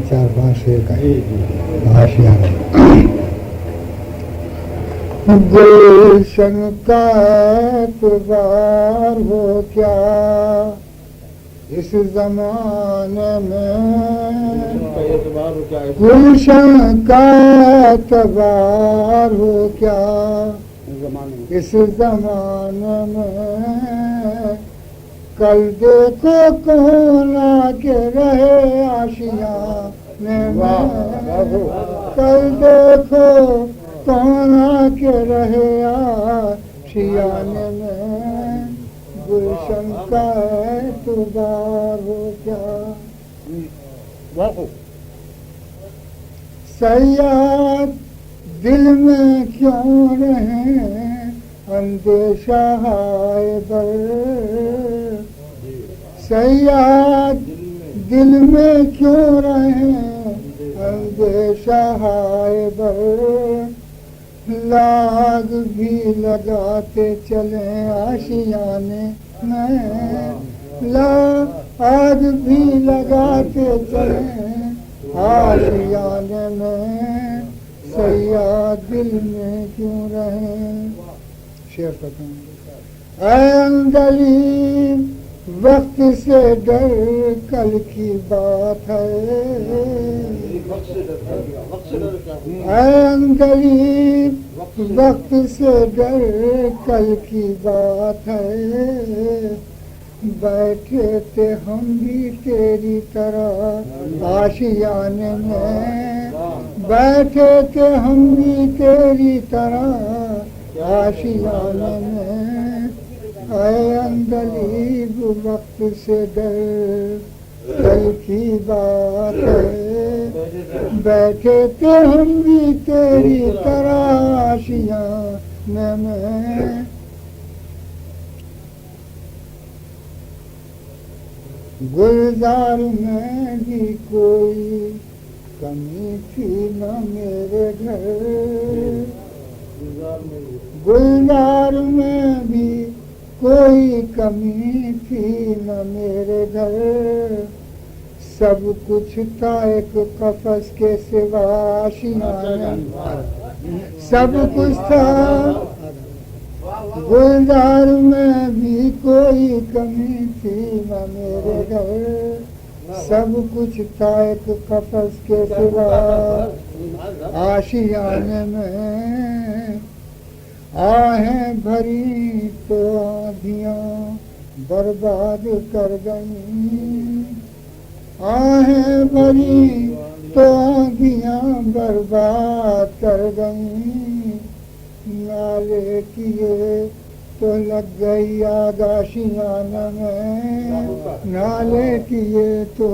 چار پانچ شعر کا حاشیہ ہے۔ گلشن کا اعتبار ہو کیا اس زمانے میں، گلشن کا اعتبار ہو کیا اس زمانے میں، کل دیکھو کون آ کے رہے آشیانے میں، کل دیکھو کون آ کے رہے آشیانے میں، گلشن کا اعتبار ہو کیا۔ صیاد دل میں کیوں رہیں اندیشہ ہائے بر، صیاد دل میں کیوں رہیں اندیشہ ہائے بر، لاگ بھی لگاتے چلیں آشیانے میں، لاگ بھی لگاتے چلیں آشیانے میں، صیاد دل میں کیوں رہیں۔ شعر ختم۔ اے اندلیب وقت سے ڈر کل کی بات ہے، اے اندلیب وقت سے ڈر کل کی بات ہے، بیٹھے تھے ہم بھی تیری طرح آشیانے میں، بیٹھے تھے ہم بھی تیری طرح آشیانے میں، اے اندلیب وقت سے ڈر کل کی بات ہے، بیٹھے تھے ہم بھی تیری طرح آشیانے میں۔ گلزار میں بھی کوئی کمی تھی نہ میرے گھر، گلزار میں بھی کوئی کمی تھی نہ میرے گھر، سب کچھ تھا ایک قفس کے سوا آشیانے میں، سب کچھ تھا گلزار میں بھی کوئی کمی تھی نہ میرے گھر، سب کچھ تھا ایک قفس کے سوا آشیانے میں، آہیں بھری تو آندھیاں برباد کر گئیں، آہیں بھری تو آندھیاں برباد کر گئیں، نالے کیے تو لگ گئی آگ آشیانے میں، نالے کیے تو